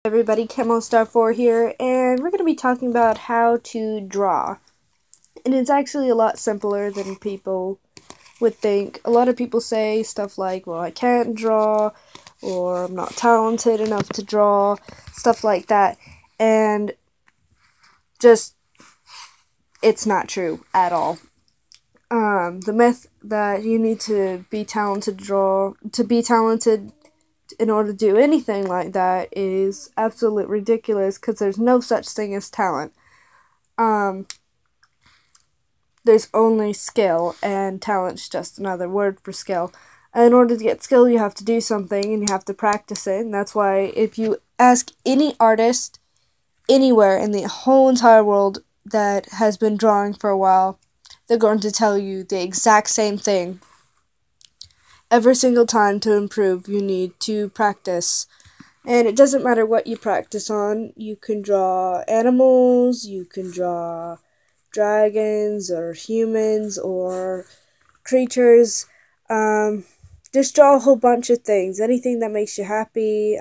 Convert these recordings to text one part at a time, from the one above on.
Everybody, ChemoStar4 here, and we're going to be talking about how to draw. And it's actually a lot simpler than people would think. A lot of people say stuff like, well, I can't draw, or I'm not talented enough to draw, stuff like that. And just, it's not true at all. The myth that you need to be talented in order to do anything like that is absolute ridiculous, because there's no such thing as talent. There's only skill, and talent's just another word for skill. And in order to get skill, you have to do something, and you have to practice it, and that's why if you ask any artist anywhere in the whole entire world that has been drawing for a while, they're going to tell you the exact same thing. Every single time to improve, you need to practice. And it doesn't matter what you practice on. You can draw animals, you can draw dragons, or humans, or creatures. Just draw a whole bunch of things. Anything that makes you happy.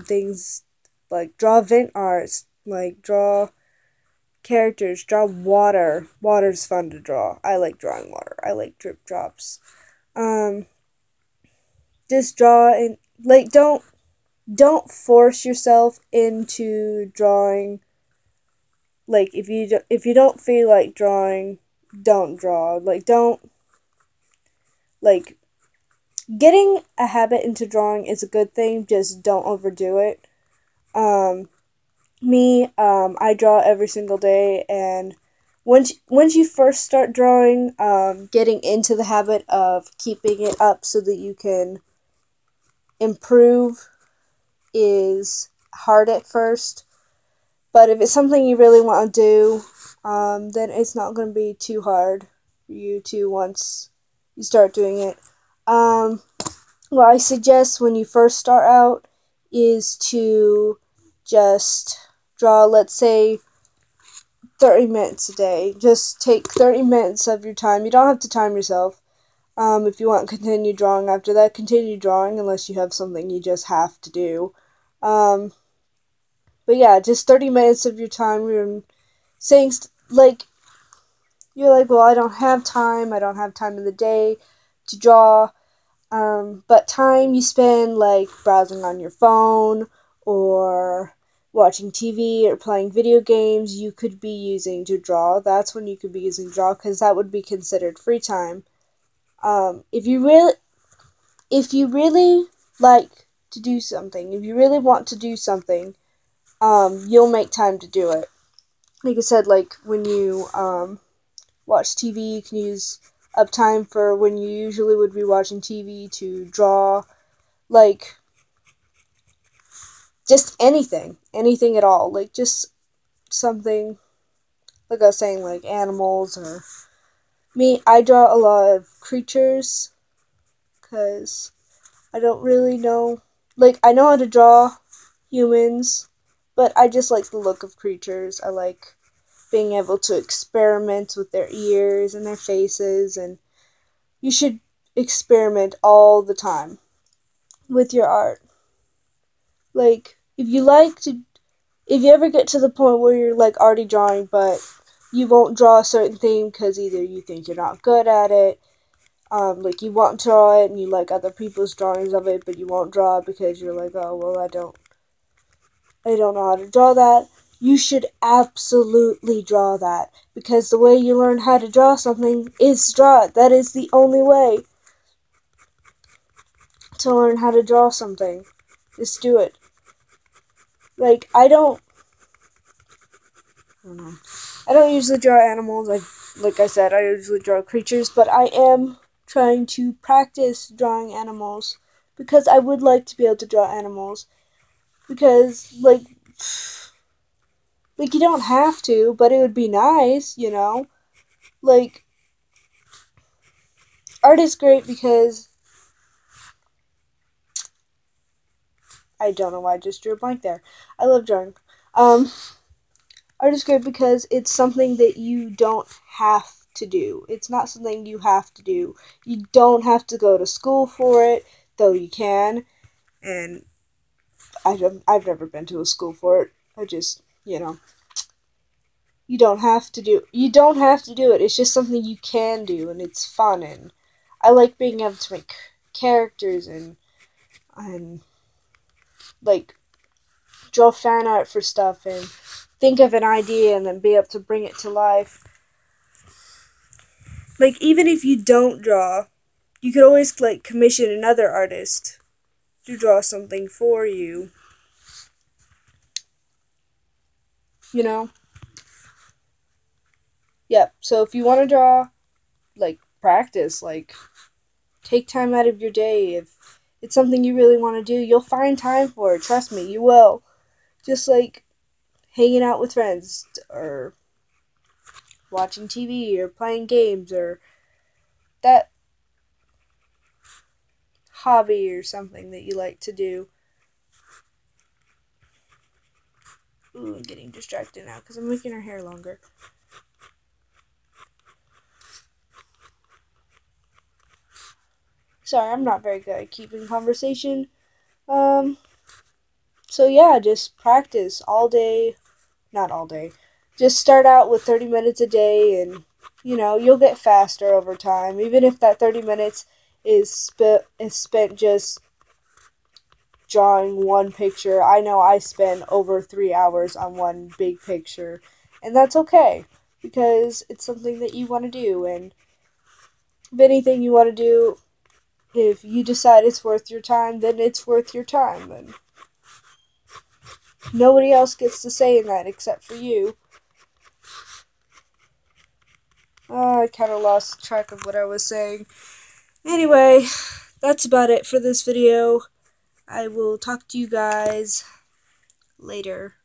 Things like draw event arts, like draw characters, draw water. Water's fun to draw. I like drawing water. I like drip drops. Just draw, and don't force yourself into drawing. Like, if you don't feel like drawing, don't draw. Getting a habit into drawing is a good thing, just don't overdo it. I draw every single day, and once you first start drawing, getting into the habit of keeping it up so that you can improve is hard at first, but if it's something you really want to do, then it's not going to be too hard for you to once you start doing it. What I suggest when you first start out is to just draw, let's say, 30 minutes a day. Just take 30 minutes of your time. You don't have to time yourself. If you want to continue drawing after that, continue drawing unless you have something you just have to do. But yeah, just 30 minutes of your time. You're saying, you're like, well, I don't have time in the day to draw. But time you spend, like, browsing on your phone, or watching TV, or playing video games, you could be using to draw. That's when you could be using draw, because that would be considered free time. If you really like to do something, if you really want to do something, you'll make time to do it. Like I said, like when you watch TV, you can use up time for when you usually would be watching TV to draw, like just anything at all, like just something, like I was saying, like animals, or I draw a lot of creatures, because I don't really know, like, I know how to draw humans, but I just like the look of creatures. I like being able to experiment with their ears and their faces, and you should experiment all the time with your art. Like, if you ever get to the point where you're, like, already drawing, but you won't draw a certain thing because either you think you're not good at it, like you want to draw it and you like other people's drawings of it, but you won't draw it because you're like, oh, well, I don't know how to draw that. You should absolutely draw that, because the way you learn how to draw something is draw it. That is the only way to learn how to draw something. Just do it. Like, I don't usually draw animals. Like I said, I usually draw creatures, but I am trying to practice drawing animals, because I would like to be able to draw animals, because, like you don't have to, but it would be nice, you know? Like, art is great because, I don't know why I just drew a blank there. I love drawing. Art is great because it's something that you don't have to do. It's not something you have to do. You don't have to go to school for it, though you can. And I've never been to a school for it. I just, you know, you don't have to do it. It's just something you can do, and it's fun, and I like being able to make characters and like draw fan art for stuff and think of an idea and then be able to bring it to life. Like, even if you don't draw, you could always like commission another artist to draw something for you. You know? Yep. So if you want to draw, like, practice, like, take time out of your day. If it's something you really want to do, you'll find time for it. Trust me, you will. Just like hanging out with friends, or watching TV, or playing games, or that hobby or something that you like to do. Ooh, I'm getting distracted now because I'm making her hair longer. Sorry, I'm not very good at keeping conversation. So yeah, just practice all day. Not all day. Just start out with 30 minutes a day, and, you know, you'll get faster over time. Even if that 30 minutes is spent just drawing one picture. I know I spend over 3 hours on one big picture, and that's okay, because it's something that you want to do, and if anything you want to do, if you decide it's worth your time, then it's worth your time, and nobody else gets to say that except for you. I kind of lost track of what I was saying. Anyway, that's about it for this video. I will talk to you guys later.